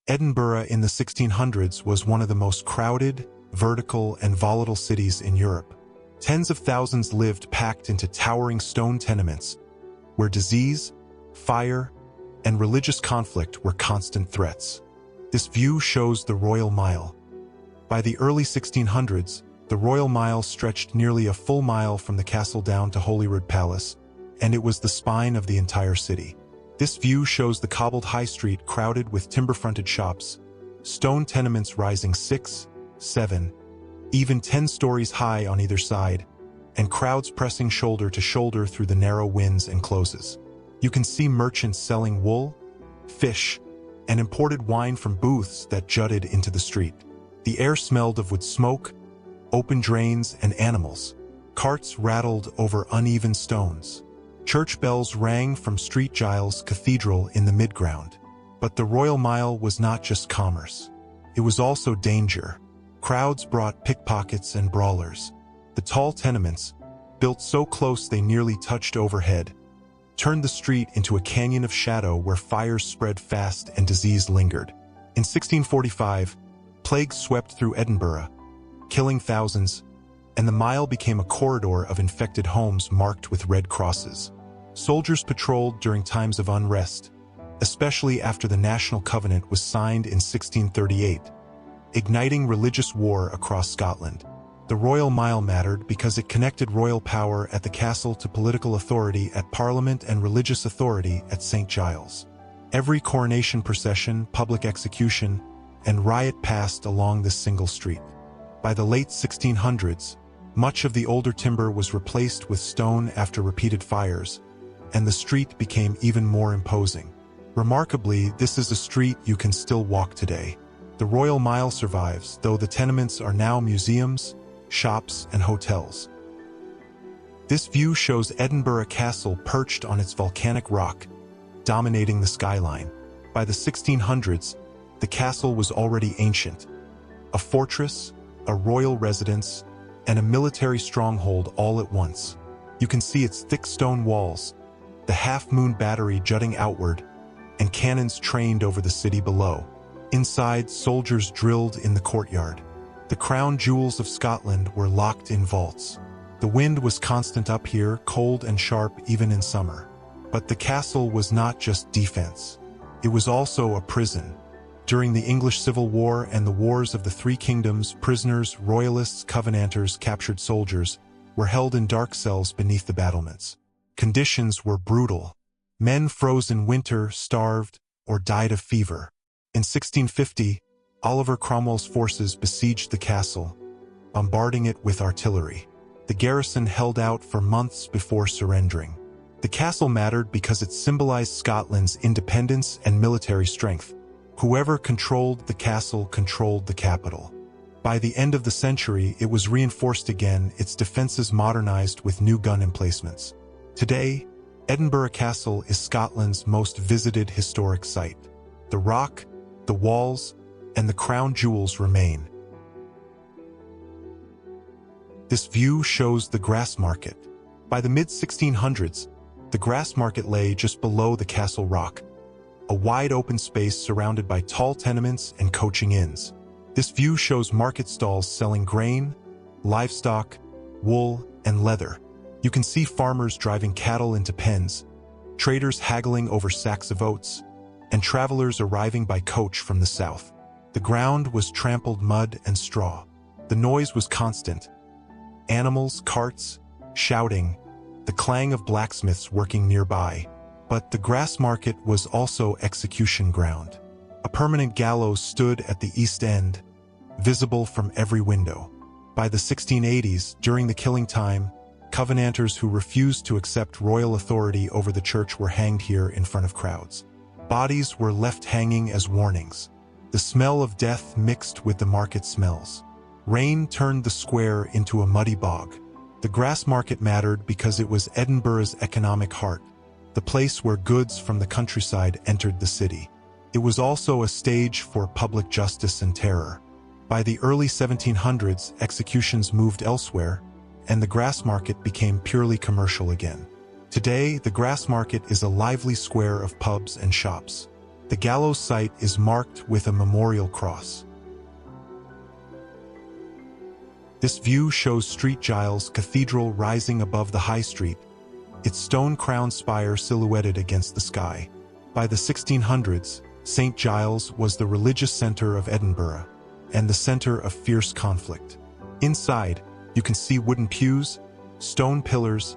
Edinburgh in the 1600s was one of the most crowded, vertical, and volatile cities in Europe. Tens of thousands lived packed into towering stone tenements, where disease, fire, and religious conflict were constant threats. This view shows the Royal Mile. By the early 1600s, the Royal Mile stretched nearly a full mile from the castle down to Holyrood Palace, and it was the spine of the entire city. This view shows the cobbled high street crowded with timber-fronted shops, stone tenements rising 6, 7, even 10 stories high on either side, and crowds pressing shoulder to shoulder through the narrow wynds and closes. You can see merchants selling wool, fish, and imported wine from booths that jutted into the street. The air smelled of wood smoke, open drains, and animals. Carts rattled over uneven stones. Church bells rang from St Giles Cathedral in the midground. But the Royal Mile was not just commerce. It was also danger. Crowds brought pickpockets and brawlers. The tall tenements, built so close they nearly touched overhead, turned the street into a canyon of shadow where fires spread fast and disease lingered. In 1645, plague swept through Edinburgh, killing thousands, and the mile became a corridor of infected homes marked with red crosses. Soldiers patrolled during times of unrest, especially after the National Covenant was signed in 1638, igniting religious war across Scotland. The Royal Mile mattered because it connected royal power at the castle to political authority at Parliament and religious authority at St Giles. Every coronation procession, public execution, and riot passed along this single street. By the late 1600s, much of the older timber was replaced with stone after repeated fires, and the street became even more imposing. Remarkably, this is a street you can still walk today. The Royal Mile survives, though the tenements are now museums, shops, and hotels. This view shows Edinburgh Castle perched on its volcanic rock, dominating the skyline. By the 1600s, the castle was already ancient. A fortress, a royal residence, and a military stronghold all at once. You can see its thick stone walls, the half-moon battery jutting outward, and cannons trained over the city below. Inside, soldiers drilled in the courtyard. The crown jewels of Scotland were locked in vaults. The wind was constant up here, cold and sharp even in summer. But the castle was not just defense. It was also a prison. During the English Civil War and the Wars of the Three Kingdoms, prisoners, royalists, Covenanters, captured soldiers were held in dark cells beneath the battlements. Conditions were brutal. Men froze in winter, starved, or died of fever. In 1650, Oliver Cromwell's forces besieged the castle, bombarding it with artillery. The garrison held out for months before surrendering. The castle mattered because it symbolized Scotland's independence and military strength. Whoever controlled the castle controlled the capital. By the end of the century, it was reinforced again, its defenses modernized with new gun emplacements. Today, Edinburgh Castle is Scotland's most visited historic site. The rock, the walls, and the crown jewels remain. This view shows the Grassmarket. By the mid-1600s, the Grassmarket lay just below the castle rock, a wide open space surrounded by tall tenements and coaching inns. This view shows market stalls selling grain, livestock, wool, and leather. You can see farmers driving cattle into pens, traders haggling over sacks of oats, and travelers arriving by coach from the south. The ground was trampled mud and straw. The noise was constant. Animals, carts, shouting, the clang of blacksmiths working nearby. But the Grassmarket was also execution ground. A permanent gallows stood at the east end, visible from every window. By the 1680s, during the killing time, Covenanters who refused to accept royal authority over the church were hanged here in front of crowds. Bodies were left hanging as warnings. The smell of death mixed with the market smells. Rain turned the square into a muddy bog. The Grassmarket mattered because it was Edinburgh's economic heart, the place where goods from the countryside entered the city. It was also a stage for public justice and terror. By the early 1700s, executions moved elsewhere, and the Grassmarket became purely commercial again. Today, the Grassmarket is a lively square of pubs and shops. The gallows site is marked with a memorial cross. This view shows St Giles Cathedral rising above the high street, its stone-crowned spire silhouetted against the sky. By the 1600s, St Giles was the religious center of Edinburgh and the center of fierce conflict. Inside, you can see wooden pews, stone pillars,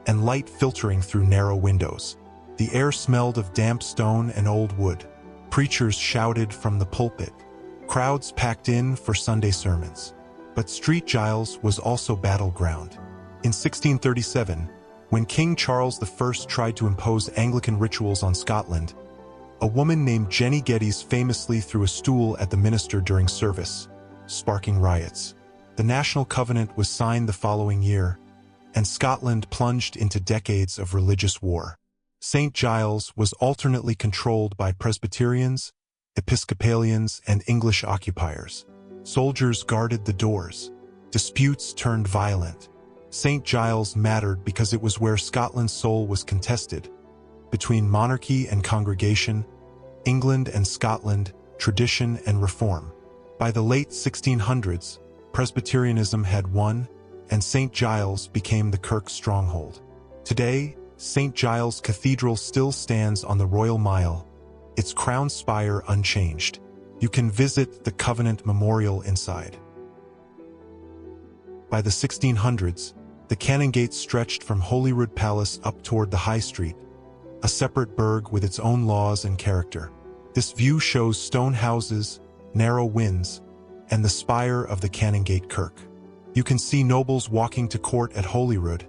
and light filtering through narrow windows. The air smelled of damp stone and old wood. Preachers shouted from the pulpit. Crowds packed in for Sunday sermons. But St Giles was also battleground. In 1637, when King Charles I tried to impose Anglican rituals on Scotland, a woman named Jenny Geddes famously threw a stool at the minister during service, sparking riots. The National Covenant was signed the following year, and Scotland plunged into decades of religious war. St Giles was alternately controlled by Presbyterians, Episcopalians, and English occupiers. Soldiers guarded the doors. Disputes turned violent. St Giles mattered because it was where Scotland's soul was contested, between monarchy and congregation, England and Scotland, tradition and reform. By the late 1600s, Presbyterianism had won, and St Giles became the Kirk's stronghold. Today, St Giles Cathedral still stands on the Royal Mile, its crown spire unchanged. You can visit the Covenant Memorial inside. By the 1600s, the Canongate stretched from Holyrood Palace up toward the High Street, a separate burgh with its own laws and character. This view shows stone houses, narrow wynds, and the spire of the Canongate Kirk. You can see nobles walking to court at Holyrood,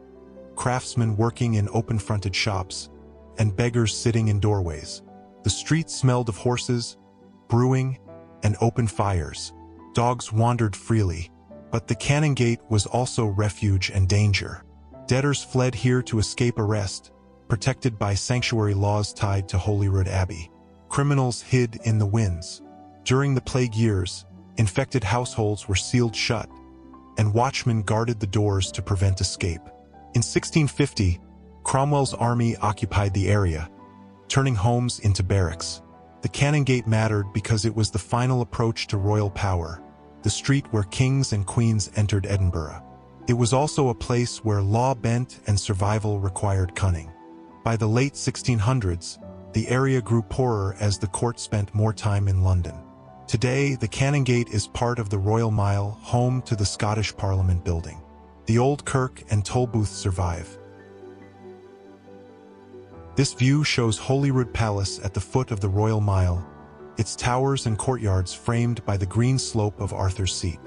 craftsmen working in open-fronted shops, and beggars sitting in doorways. The streets smelled of horses, brewing, and open fires. Dogs wandered freely, but the Canongate was also refuge and danger. Debtors fled here to escape arrest, protected by sanctuary laws tied to Holyrood Abbey. Criminals hid in the wynds. During the plague years, infected households were sealed shut, and watchmen guarded the doors to prevent escape. In 1650, Cromwell's army occupied the area, turning homes into barracks. The Canongate mattered because it was the final approach to royal power, the street where kings and queens entered Edinburgh. It was also a place where law bent and survival required cunning. By the late 1600s, the area grew poorer as the court spent more time in London. Today, the Canongate is part of the Royal Mile, home to the Scottish Parliament building. The old kirk and tollbooth survive. This view shows Holyrood Palace at the foot of the Royal Mile, its towers and courtyards framed by the green slope of Arthur's Seat.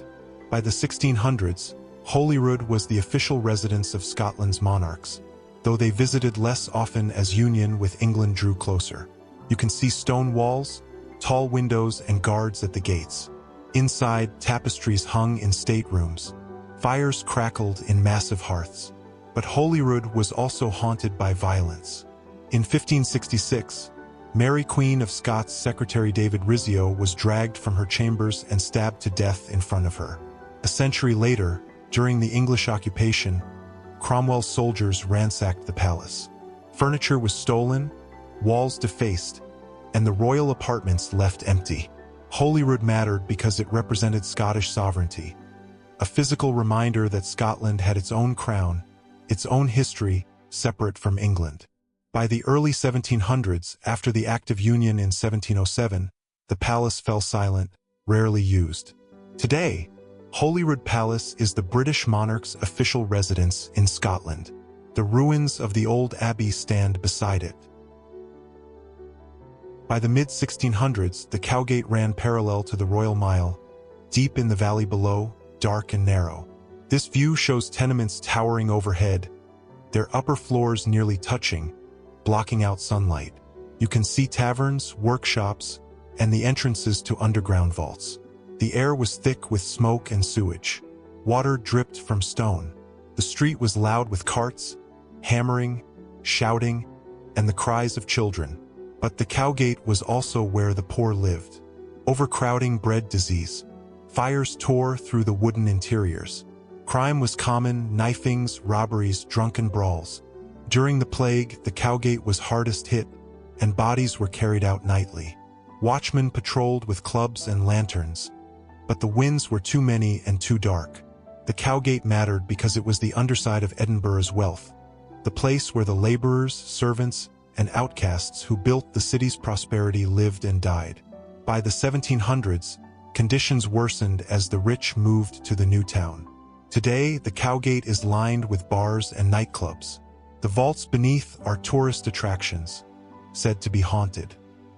By the 1600s, Holyrood was the official residence of Scotland's monarchs, though they visited less often as union with England drew closer. You can see stone walls, tall windows, and guards at the gates. Inside, tapestries hung in staterooms. Fires crackled in massive hearths. But Holyrood was also haunted by violence. In 1566, Mary Queen of Scots' Secretary David Rizzio was dragged from her chambers and stabbed to death in front of her. A century later, during the English occupation, Cromwell's soldiers ransacked the palace. Furniture was stolen, walls defaced, and the royal apartments left empty. Holyrood mattered because it represented Scottish sovereignty, a physical reminder that Scotland had its own crown, its own history, separate from England. By the early 1700s, after the Act of Union in 1707, the palace fell silent, rarely used. Today, Holyrood Palace is the British monarch's official residence in Scotland. The ruins of the old abbey stand beside it. By the mid-1600s, the Cowgate ran parallel to the Royal Mile, deep in the valley below, dark and narrow. This view shows tenements towering overhead, their upper floors nearly touching, blocking out sunlight. You can see taverns, workshops, and the entrances to underground vaults. The air was thick with smoke and sewage. Water dripped from stone. The street was loud with carts, hammering, shouting, and the cries of children. But the Cowgate was also where the poor lived. Overcrowding bred disease. Fires tore through the wooden interiors. Crime was common, knifings, robberies, drunken brawls. During the plague, the Cowgate was hardest hit, and bodies were carried out nightly. Watchmen patrolled with clubs and lanterns, but the winds were too many and too dark. The Cowgate mattered because it was the underside of Edinburgh's wealth, the place where the laborers, servants, and outcasts who built the city's prosperity lived and died. By the 1700s, conditions worsened as the rich moved to the new town. Today, the Cowgate is lined with bars and nightclubs. The vaults beneath are tourist attractions, said to be haunted.